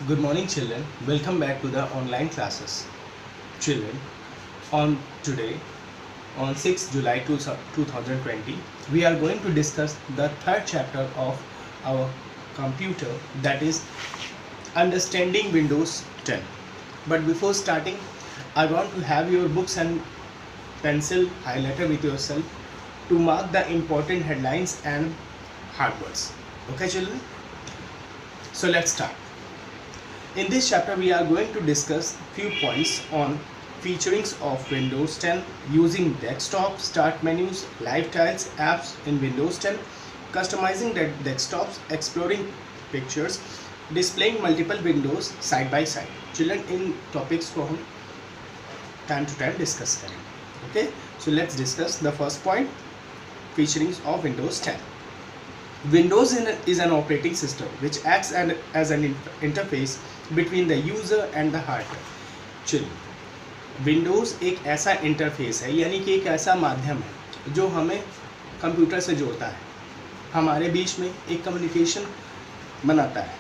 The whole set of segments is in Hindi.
Good morning, children. Welcome back to the online classes. Children, on today, on 6th July 2020, we are going to discuss the third chapter of our computer, that is Understanding Windows 10. But before starting, I want to have your books and pencil highlighter with yourself to mark the important headlines and hard words. Okay, children? So let's start. In this chapter, we are going to discuss few points on featurings of Windows 10 using desktop, start menus, live tiles, apps in Windows 10, customizing the desktops, exploring pictures, displaying multiple windows side by side. Children, in topics को हम time to time discuss करेंगे. Okay, so let's discuss the first point, featurings of Windows 10. Windows is an operating system which acts as an interface between the user and the hardware. चलिए, Windows एक ऐसा इंटरफेस है, यानी कि एक ऐसा माध्यम है जो हमें कंप्यूटर से जोड़ता है, हमारे बीच में एक कम्युनिकेशन बनाता है.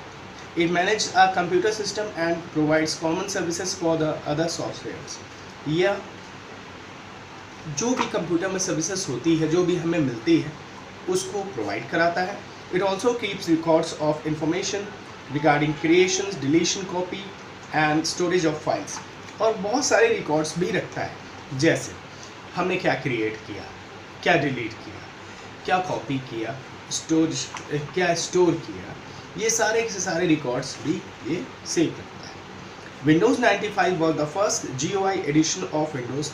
It manages a computer system and provides common services for the other softwares. या जो भी कंप्यूटर में सर्विसेज होती है, जो भी हमें मिलती है, उसको प्रोवाइड कराता है. It also keeps records of information regarding creations, deletion, copy and storage of files. और बहुत सारे रिकॉर्ड्स भी रखता है, जैसे हमने क्या क्रिएट किया, क्या डिलीट किया, क्या कॉपी किया, स्टोरेज क्या स्टोर किया, ये सारे के सारे रिकॉर्ड्स भी ये सेव रखता है. Windows 95 was the first GUI edition of Windows.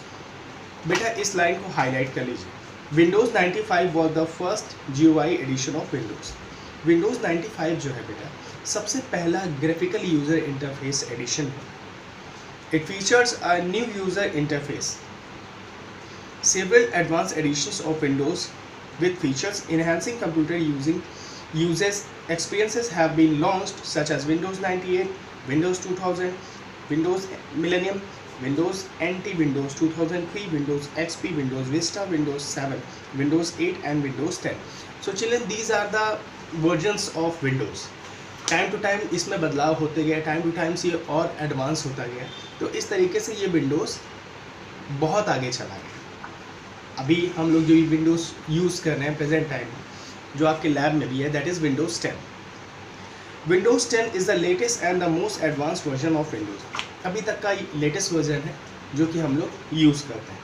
बेटा इस लाइन को हाईलाइट कर लीजिए. Windows 95 was the first GUI edition of Windows. Windows 95 जो है बेटा सबसे पहला ग्राफिकल यूज़र इंटरफेस एडिशन है. It features a new user interface. Several advanced editions of Windows with features enhancing computer uses experiences have been launched, such as Windows 98, Windows 2000, Windows Millennium, Windows NT, Windows 2003, Windows XP, Windows Vista, Windows 7, Windows 8 and Windows 10. So children, these are the versions of Windows. Time to time इसमें बदलाव होते गए, टाइम टू टाइम ये और एडवांस होता गया. तो इस तरीके से ये विंडोज़ बहुत आगे चला गया. अभी हम लोग जो विंडोज़ यूज़ कर रहे हैं प्रेजेंट टाइम में, जो आपके लैब में भी है, that is Windows 10. Windows 10 is the latest and the most advanced version of Windows. अभी तक का लेटेस्ट वर्जन है जो कि हम लोग यूज़ करते हैं.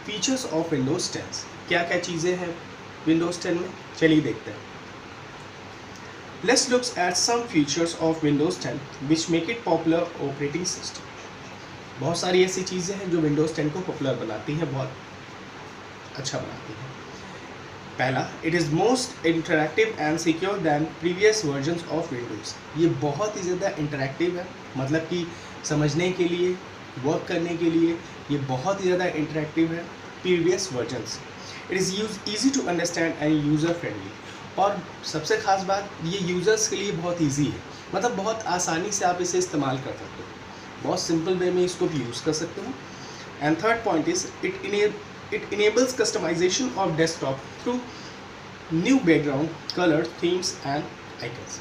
फीचर्स ऑफ Windows 10, क्या क्या चीज़ें हैं Windows 10 में, चलिए देखते हैं. Let's look at some features of Windows 10 which make it popular operating system. बहुत सारी ऐसी चीज़ें हैं जो Windows 10 को पॉपुलर बनाती हैं, बहुत अच्छा बनाती हैं. पहला, it is most interactive and secure than previous versions of Windows. ये बहुत ही ज़्यादा इंटरैक्टिव है, मतलब कि समझने के लिए, वर्क करने के लिए ये बहुत ही ज़्यादा इंटरैक्टिव है previous versions. It is easy to understand and user friendly. और सबसे ख़ास बात, ये यूज़र्स के लिए बहुत ईजी है, मतलब बहुत आसानी से आप इसे इस्तेमाल कर सकते हो, बहुत सिंपल वे में इसको भी यूज़ कर सकते हो. And third point is it enables customization of desktop through new background, colors, themes and icons.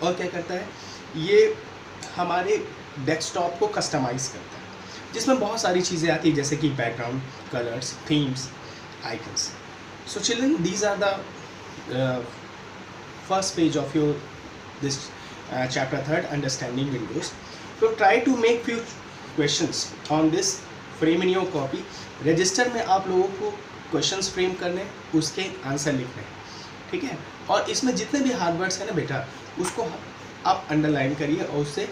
और क्या करता है, ये हमारे डेस्कटॉप को कस्टमाइज करता है, जिसमें बहुत सारी चीज़ें आती हैं, जैसे कि background, colours, themes, icons. So children, these are the first page of your this chapter 3, understanding Windows. So try to make few questions on this. Frame in your copy. Register में आप लोगों को क्वेश्चंस फ्रेम करने, उसके आंसर लिखने, ठीक है. और इसमें जितने भी हार्ड वर्ड्स हैं ना बेटा, उसको आप अंडरलाइन करिए और उससे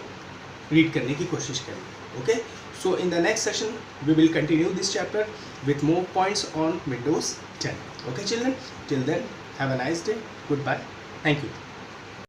रीड करने की कोशिश करिए. Okay, so in the next session we will continue this chapter with more points on Windows 10. Okay children, till then have a nice day, goodbye, thank you.